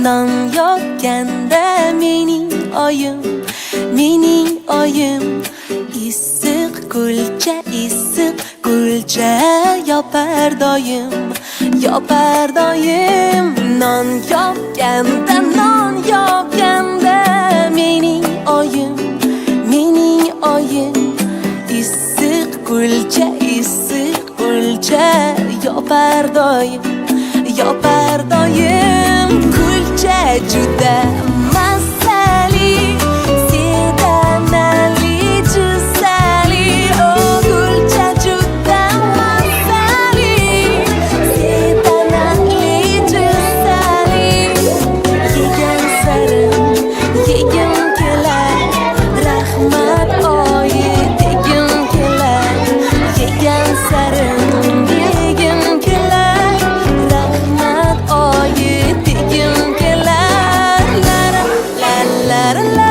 Non yokkanda mening oyim issiq kulcha yopar doim non yokkanda mening oyim issiq kulcha yopar doim kulcha juda mazali sedanali juzali oh kulcha juda mazali sedanali juzali yegan sarim yegim kelar rahmat oyi degim kelar yegan sarim yegim kelar rahmat oyi degim kelar la la la la